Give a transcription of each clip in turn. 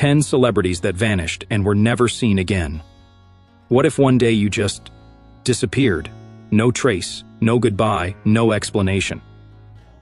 10 celebrities that vanished and were never seen again. What if one day you just disappeared? No trace, no goodbye, no explanation.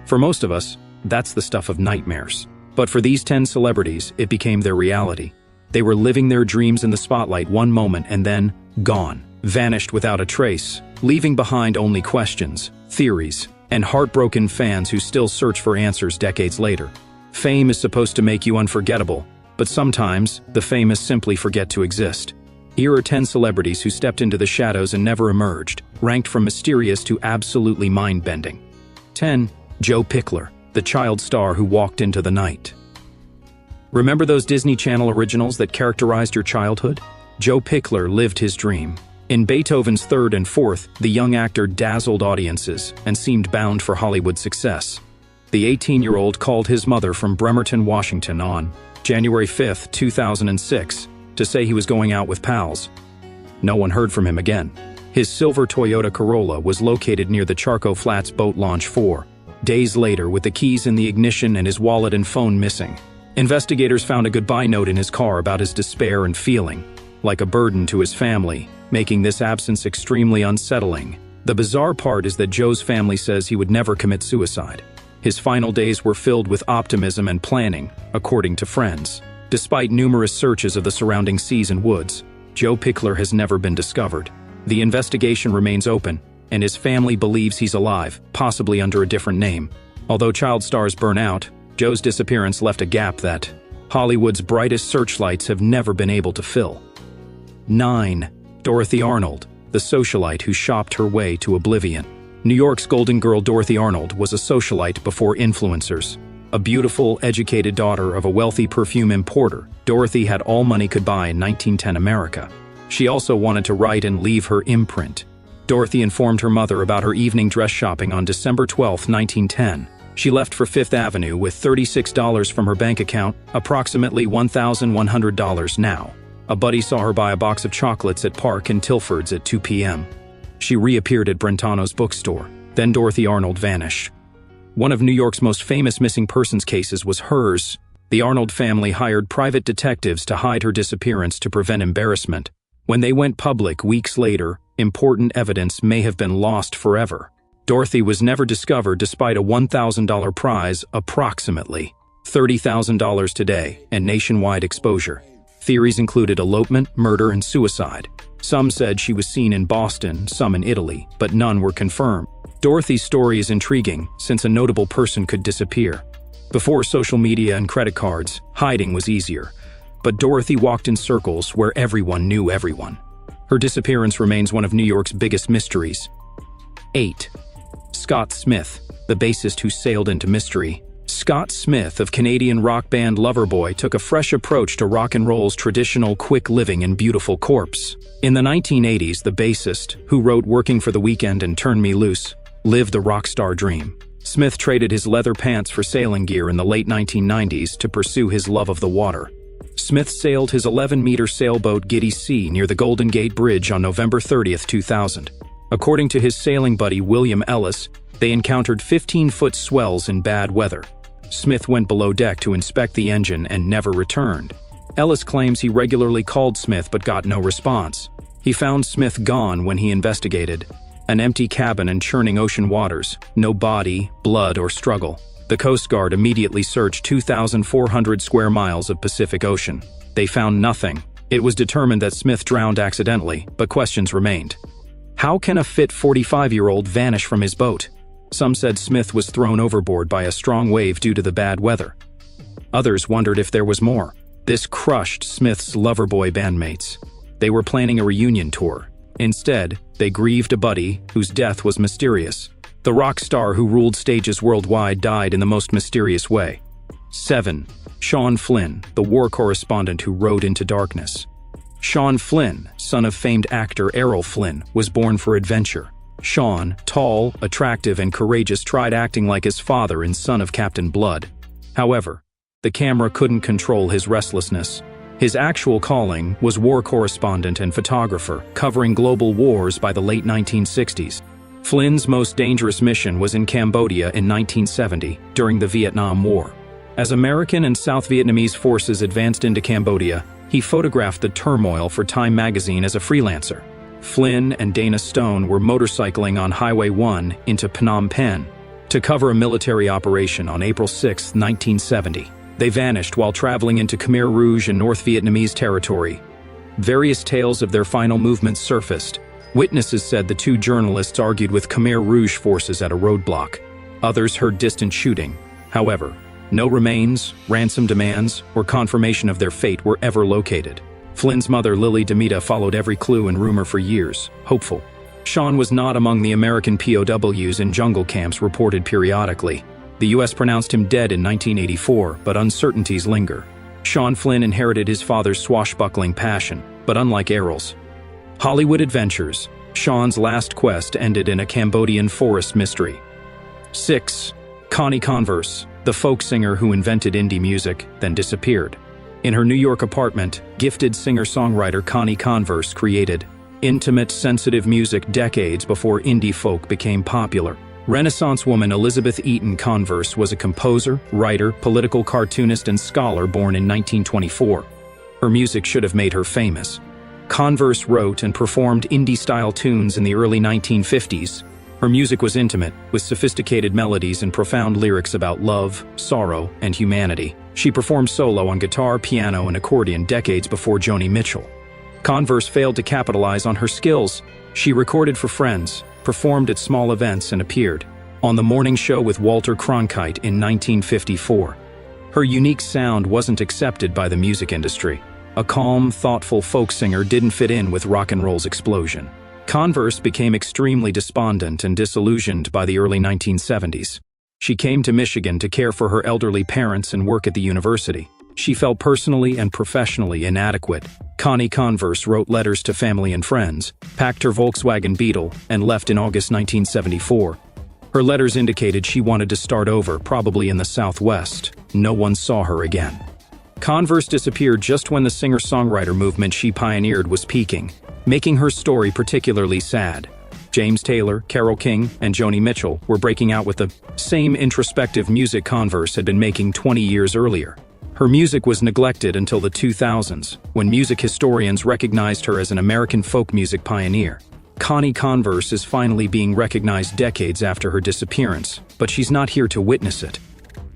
For most of us, that's the stuff of nightmares. But for these 10 celebrities, it became their reality. They were living their dreams in the spotlight one moment and then gone, vanished without a trace, leaving behind only questions, theories, and heartbroken fans who still search for answers decades later. Fame is supposed to make you unforgettable, but sometimes the famous simply forget to exist. Here are 10 celebrities who stepped into the shadows and never emerged, ranked from mysterious to absolutely mind-bending. 10. Joe Pickler, the child star who walked into the night. Remember those Disney Channel originals that characterized your childhood? Joe Pickler lived his dream. In Beethoven's Third and Fourth, the young actor dazzled audiences and seemed bound for Hollywood success. The 18-year-old called his mother from Bremerton, Washington on January 5, 2006, to say he was going out with pals. No one heard from him again. His silver Toyota Corolla was located near the Charco Flats boat launch 4 days later with the keys in the ignition and his wallet and phone missing. Investigators found a goodbye note in his car about his despair and feeling like a burden to his family, making this absence extremely unsettling. The bizarre part is that Joe's family says he would never commit suicide. His final days were filled with optimism and planning, according to friends. Despite numerous searches of the surrounding seas and woods, Joe Pickler has never been discovered. The investigation remains open, and his family believes he's alive, possibly under a different name. Although child stars burn out, Joe's disappearance left a gap that Hollywood's brightest searchlights have never been able to fill. 9. Dorothy Arnold, the socialite who shopped her way to oblivion. New York's golden girl Dorothy Arnold was a socialite before influencers. A beautiful, educated daughter of a wealthy perfume importer, Dorothy had all money could buy in 1910 America. She also wanted to write and leave her imprint. Dorothy informed her mother about her evening dress shopping on December 12, 1910. She left for Fifth Avenue with $36 from her bank account, approximately $1,100 now. A buddy saw her buy a box of chocolates at Park and Tilford's at 2 p.m. She reappeared at Brentano's bookstore. Then Dorothy Arnold vanished. One of New York's most famous missing persons cases was hers. The Arnold family hired private detectives to hide her disappearance to prevent embarrassment. When they went public weeks later, important evidence may have been lost forever. Dorothy was never discovered despite a $1,000 prize, approximately $30,000 today, and nationwide exposure. Theories included elopement, murder, and suicide. Some said she was seen in Boston, some in Italy, but none were confirmed. Dorothy's story is intriguing, since a notable person could disappear. Before social media and credit cards, hiding was easier. But Dorothy walked in circles where everyone knew everyone. Her disappearance remains one of New York's biggest mysteries. 8. Scott Smith, the bassist who sailed into mystery. Scott Smith of Canadian rock band Loverboy took a fresh approach to rock and roll's traditional quick living and beautiful corpse. In the 1980s, the bassist, who wrote Working for the Weekend and Turn Me Loose, lived a rock star dream. Smith traded his leather pants for sailing gear in the late 1990s to pursue his love of the water. Smith sailed his 11-meter sailboat Giddy Sea near the Golden Gate Bridge on November 30, 2000. According to his sailing buddy William Ellis, they encountered 15-foot swells in bad weather. Smith went below deck to inspect the engine and never returned. Ellis claims he regularly called Smith but got no response. He found Smith gone when he investigated. An empty cabin and churning ocean waters, no body, blood, or struggle. The Coast Guard immediately searched 2,400 square miles of Pacific Ocean. They found nothing. It was determined that Smith drowned accidentally, but questions remained. How can a fit 45-year-old vanish from his boat? Some said Smith was thrown overboard by a strong wave due to the bad weather. Others wondered if there was more. This crushed Smith's Loverboy bandmates. They were planning a reunion tour. Instead, they grieved a buddy whose death was mysterious. The rock star who ruled stages worldwide died in the most mysterious way. 7. Sean Flynn, the war correspondent who rode into darkness. Sean Flynn, son of famed actor Errol Flynn, was born for adventure. Sean, tall, attractive, and courageous, tried acting like his father in Son of Captain Blood. However, the camera couldn't control his restlessness. His actual calling was war correspondent and photographer, covering global wars by the late 1960s. Flynn's most dangerous mission was in Cambodia in 1970, during the Vietnam War. As American and South Vietnamese forces advanced into Cambodia, he photographed the turmoil for Time magazine as a freelancer. Flynn and Dana Stone were motorcycling on Highway 1 into Phnom Penh to cover a military operation on April 6, 1970. They vanished while traveling into Khmer Rouge and North Vietnamese territory. Various tales of their final movements surfaced. Witnesses said the two journalists argued with Khmer Rouge forces at a roadblock. Others heard distant shooting. However, no remains, ransom demands, or confirmation of their fate were ever located. Flynn's mother, Lily Demita, followed every clue and rumor for years, hopeful. Sean was not among the American POWs in jungle camps reported periodically. The U.S. pronounced him dead in 1984, but uncertainties linger. Sean Flynn inherited his father's swashbuckling passion, but unlike Errol's Hollywood adventures, Sean's last quest ended in a Cambodian forest mystery. 6. Connie Converse, the folk singer who invented indie music, then disappeared. In her New York apartment, gifted singer-songwriter Connie Converse created intimate, sensitive music decades before indie folk became popular. Renaissance woman Elizabeth Eaton Converse was a composer, writer, political cartoonist, and scholar born in 1924. Her music should have made her famous. Converse wrote and performed indie-style tunes in the early 1950s. Her music was intimate, with sophisticated melodies and profound lyrics about love, sorrow, and humanity. She performed solo on guitar, piano, and accordion decades before Joni Mitchell. Converse failed to capitalize on her skills. She recorded for friends, performed at small events, and appeared on The Morning Show with Walter Cronkite in 1954. Her unique sound wasn't accepted by the music industry. A calm, thoughtful folk singer didn't fit in with rock and roll's explosion. Converse became extremely despondent and disillusioned by the early 1970s. She came to Michigan to care for her elderly parents and work at the university. She felt personally and professionally inadequate. Connie Converse wrote letters to family and friends, packed her Volkswagen Beetle, and left in August 1974. Her letters indicated she wanted to start over, probably in the Southwest. No one saw her again. Converse disappeared just when the singer-songwriter movement she pioneered was peaking, making her story particularly sad. James Taylor, Carole King, and Joni Mitchell were breaking out with the same introspective music Converse had been making 20 years earlier. Her music was neglected until the 2000s, when music historians recognized her as an American folk music pioneer. Connie Converse is finally being recognized decades after her disappearance, but she's not here to witness it.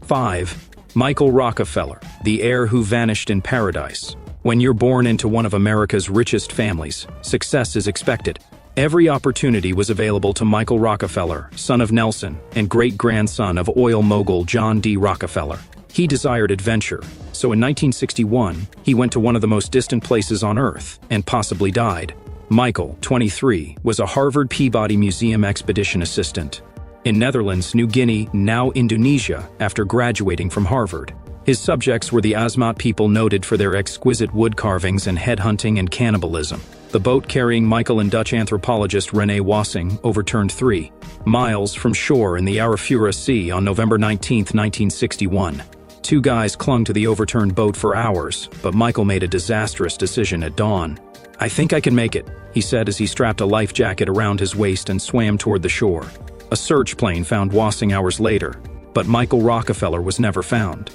5. Michael Rockefeller, the heir who vanished in paradise. When you're born into one of America's richest families, success is expected. Every opportunity was available to Michael Rockefeller, son of Nelson, and great-grandson of oil mogul John D. Rockefeller. He desired adventure, so in 1961, he went to one of the most distant places on Earth, and possibly died. Michael, 23, was a Harvard Peabody Museum expedition assistant in Netherlands, New Guinea, now Indonesia, after graduating from Harvard. His subjects were the Asmat people, noted for their exquisite wood carvings and headhunting and cannibalism. The boat carrying Michael and Dutch anthropologist René Wassing overturned 3 miles from shore in the Arafura Sea on November 19, 1961. 2 guys clung to the overturned boat for hours, but Michael made a disastrous decision at dawn. "I think I can make it," he said as he strapped a life jacket around his waist and swam toward the shore. A search plane found Wassing hours later, but Michael Rockefeller was never found.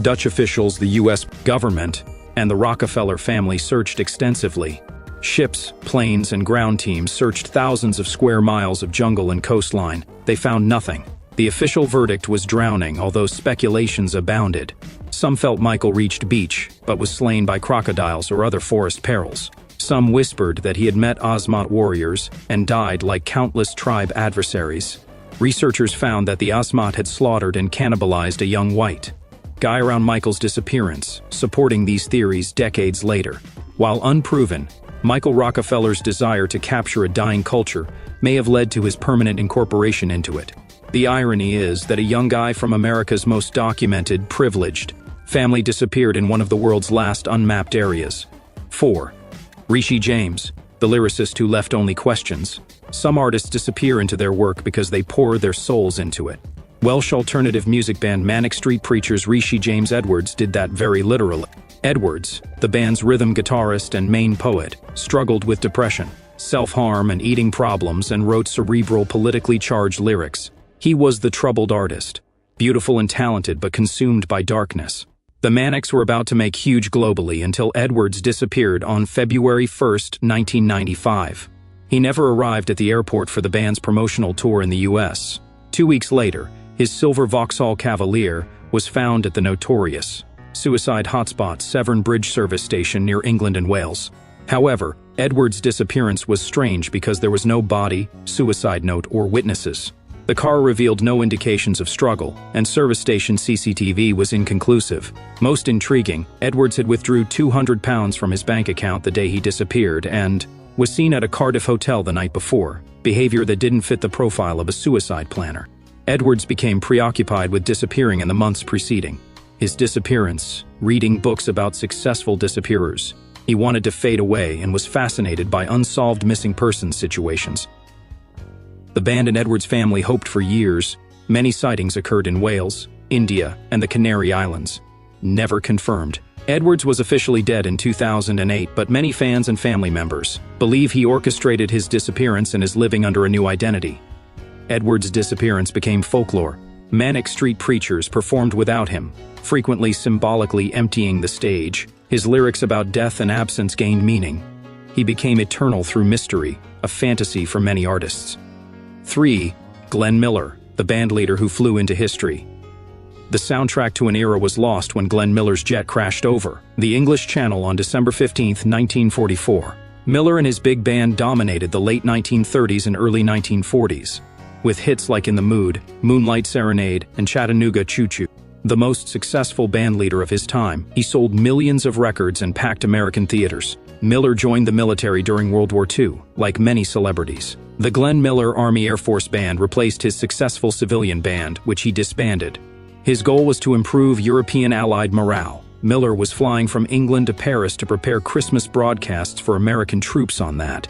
Dutch officials, the U.S. government, and the Rockefeller family searched extensively. Ships, planes, and ground teams searched thousands of square miles of jungle and coastline. They found nothing. The official verdict was drowning, although speculations abounded. Some felt Michael reached beach, but was slain by crocodiles or other forest perils. Some whispered that he had met Asmat warriors and died like countless tribe adversaries. Researchers found that the Asmat had slaughtered and cannibalized a young white guy around Michael's disappearance, supporting these theories decades later. While unproven, Michael Rockefeller's desire to capture a dying culture may have led to his permanent incorporation into it. The irony is that a young guy from America's most documented, privileged family disappeared in one of the world's last unmapped areas. 4. Rishi James, the lyricist who left only questions. Some artists disappear into their work because they pour their souls into it. Welsh alternative music band Manic Street Preachers' Rishi James Edwards did that very literally. Edwards, the band's rhythm guitarist and main poet, struggled with depression, self-harm, and eating problems and wrote cerebral, politically charged lyrics. He was the troubled artist. beautiful and talented but consumed by darkness. The Manics were about to make huge globally until Edwards disappeared on February 1st, 1995. He never arrived at the airport for the band's promotional tour in the US. 2 weeks later, his silver Vauxhall Cavalier was found at the notorious suicide hotspot Severn Bridge service station near England and Wales. However, Edwards' disappearance was strange because there was no body, suicide note, or witnesses. The car revealed no indications of struggle, and service station CCTV was inconclusive. Most intriguing, Edwards had withdrew £200 from his bank account the day he disappeared and was seen at a Cardiff hotel the night before, behavior that didn't fit the profile of a suicide planner. Edwards became preoccupied with disappearing in the months preceding his disappearance, reading books about successful disappearers. He wanted to fade away and was fascinated by unsolved missing persons situations. The band and Edwards' family hoped for years. Many sightings occurred in Wales, India, and the Canary Islands. Never confirmed. Edwards was officially dead in 2008, but many fans and family members believe he orchestrated his disappearance and is living under a new identity. Edwards' disappearance became folklore. Manic street preachers performed without him, frequently symbolically emptying the stage. His lyrics about death and absence gained meaning. He became eternal through mystery, a fantasy for many artists. 3. Glenn Miller, the bandleader who flew into history. The soundtrack to an era was lost when Glenn Miller's jet crashed over the English Channel on December 15, 1944. Miller and his big band dominated the late 1930s and early 1940s, with hits like In the Mood, Moonlight Serenade, and Chattanooga Choo Choo. The most successful bandleader of his time, he sold millions of records and packed American theaters. Miller joined the military during World War II, like many celebrities. The Glenn Miller Army Air Force Band replaced his successful civilian band, which he disbanded. His goal was to improve European Allied morale. Miller was flying from England to Paris to prepare Christmas broadcasts for American troops on that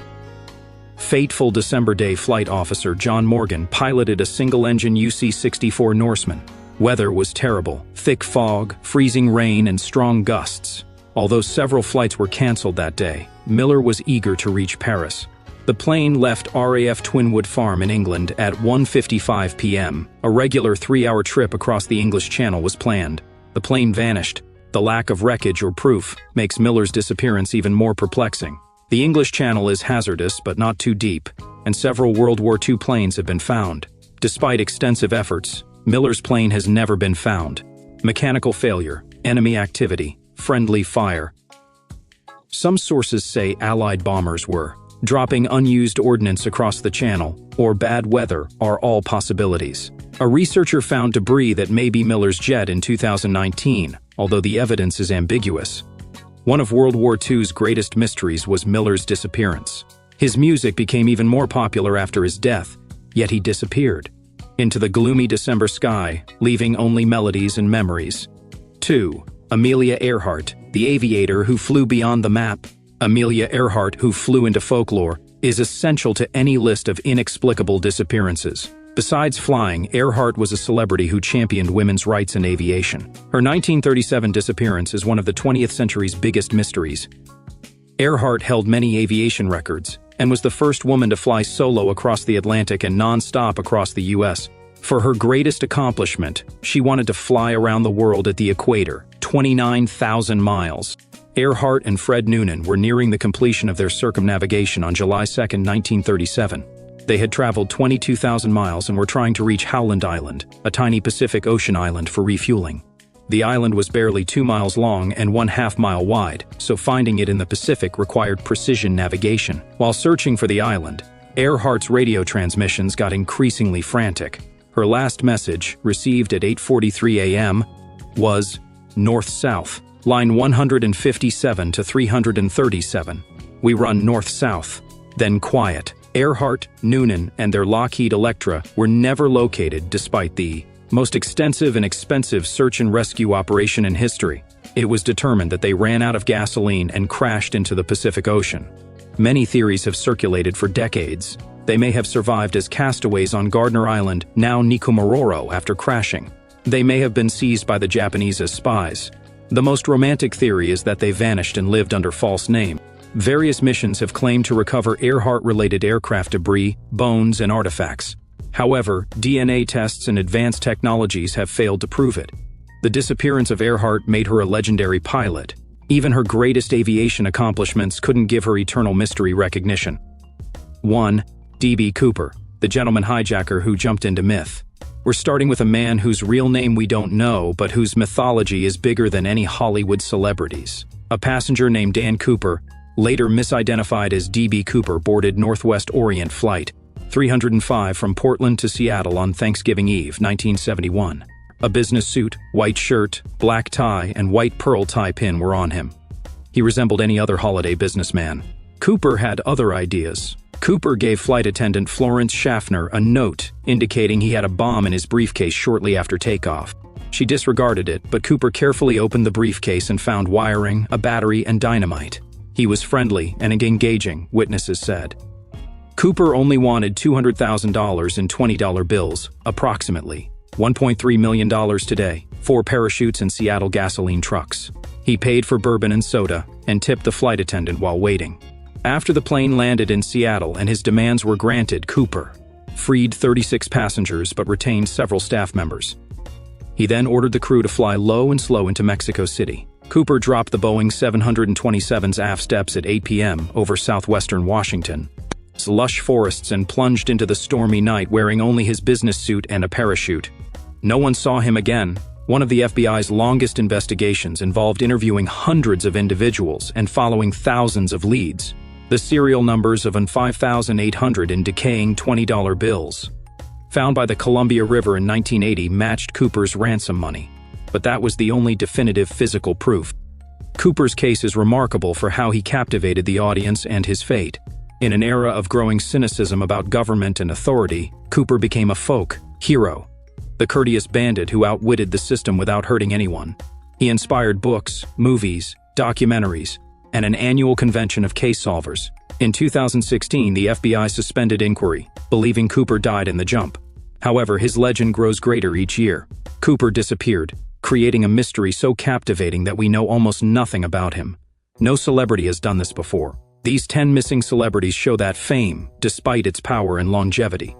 fateful December day. Flight officer John Morgan piloted a single-engine UC-64 Norseman. Weather was terrible: thick fog, freezing rain, and strong gusts. Although several flights were canceled that day, Miller was eager to reach Paris. The plane left RAF Twinwood Farm in England at 1:55 p.m. A regular 3-hour trip across the English Channel was planned. The plane vanished. The lack of wreckage or proof makes Miller's disappearance even more perplexing. The English Channel is hazardous but not too deep, and several World War II planes have been found. Despite extensive efforts, Miller's plane has never been found. Mechanical failure, enemy activity, friendly fire. Some sources say Allied bombers were dropping unused ordnance across the channel, or bad weather are all possibilities. A researcher found debris that may be Miller's jet in 2019, although the evidence is ambiguous. One of World War II's greatest mysteries was Miller's disappearance. His music became even more popular after his death, yet he disappeared into the gloomy December sky, leaving only melodies and memories. 2. Amelia Earhart, the aviator who flew beyond the map. Amelia Earhart, who flew into folklore, is essential to any list of inexplicable disappearances. Besides flying, Earhart was a celebrity who championed women's rights in aviation. Her 1937 disappearance is one of the 20th century's biggest mysteries. Earhart held many aviation records and was the first woman to fly solo across the Atlantic and non-stop across the U.S. For her greatest accomplishment, she wanted to fly around the world at the equator, 29,000 miles. Earhart and Fred Noonan were nearing the completion of their circumnavigation on July 2, 1937. They had traveled 22,000 miles and were trying to reach Howland Island, a tiny Pacific Ocean island, for refueling. The island was barely 2 miles long and 1/2 mile wide, so finding it in the Pacific required precision navigation. While searching for the island, Earhart's radio transmissions got increasingly frantic. Her last message, received at 8:43 a.m., was north-south, line 157 to 337. We run north-south. Then quiet. Earhart, Noonan, and their Lockheed Electra were never located despite the most extensive and expensive search and rescue operation in history. It was determined that they ran out of gasoline and crashed into the Pacific Ocean. Many theories have circulated for decades. They may have survived as castaways on Gardner Island, now Nikumaroro, after crashing. They may have been seized by the Japanese as spies. The most romantic theory is that they vanished and lived under false name. Various missions have claimed to recover Earhart-related aircraft debris, bones, and artifacts. However, DNA tests and advanced technologies have failed to prove it. The disappearance of Earhart made her a legendary pilot. Even her greatest aviation accomplishments couldn't give her eternal mystery recognition. 1. D.B. Cooper, the gentleman hijacker who jumped into myth. We're starting with a man whose real name we don't know, but whose mythology is bigger than any Hollywood celebrities. A passenger named Dan Cooper, later misidentified as D.B. Cooper, boarded Northwest Orient Flight 305 from Portland to Seattle on Thanksgiving Eve, 1971. A business suit, white shirt, black tie, and white pearl tie pin were on him. He resembled any other holiday businessman. Cooper had other ideas. Cooper gave flight attendant Florence Schaffner a note indicating he had a bomb in his briefcase shortly after takeoff. She disregarded it, but Cooper carefully opened the briefcase and found wiring, a battery, and dynamite. He was friendly and engaging, witnesses said. Cooper only wanted $200,000 in $20 bills, approximately $1.3 million today, 4 parachutes and Seattle gasoline trucks. He paid for bourbon and soda and tipped the flight attendant while waiting. After the plane landed in Seattle and his demands were granted, Cooper freed 36 passengers but retained several staff members. He then ordered the crew to fly low and slow into Mexico City. Cooper dropped the Boeing 727's aft steps at 8 p.m. over southwestern Washington, lush forests, and plunged into the stormy night wearing only his business suit and a parachute. No one saw him again. One of the FBI's longest investigations involved interviewing hundreds of individuals and following thousands of leads. The serial numbers of 5,800 in decaying $20 bills, found by the Columbia River in 1980, matched Cooper's ransom money. But that was the only definitive physical proof. Cooper's case is remarkable for how he captivated the audience and his fate. In an era of growing cynicism about government and authority, Cooper became a folk hero, the courteous bandit who outwitted the system without hurting anyone. He inspired books, movies, documentaries, and an annual convention of case solvers. In 2016, the FBI suspended inquiry, believing Cooper died in the jump. However, his legend grows greater each year. Cooper disappeared, creating a mystery so captivating that we know almost nothing about him. No celebrity has done this before. These 10 missing celebrities show that fame, despite its power and longevity,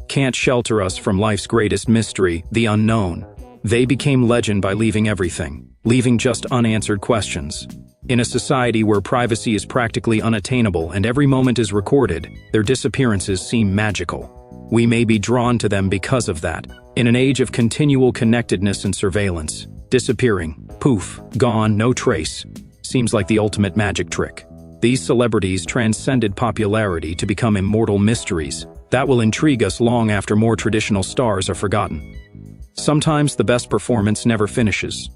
can't shelter us from life's greatest mystery, the unknown. They became legend by leaving everything, leaving just unanswered questions. In a society where privacy is practically unattainable and every moment is recorded, their disappearances seem magical. We may be drawn to them because of that. In an age of continual connectedness and surveillance, disappearing, poof, gone, no trace, seems like the ultimate magic trick. These celebrities transcended popularity to become immortal mysteries that will intrigue us long after more traditional stars are forgotten. Sometimes the best performance never finishes.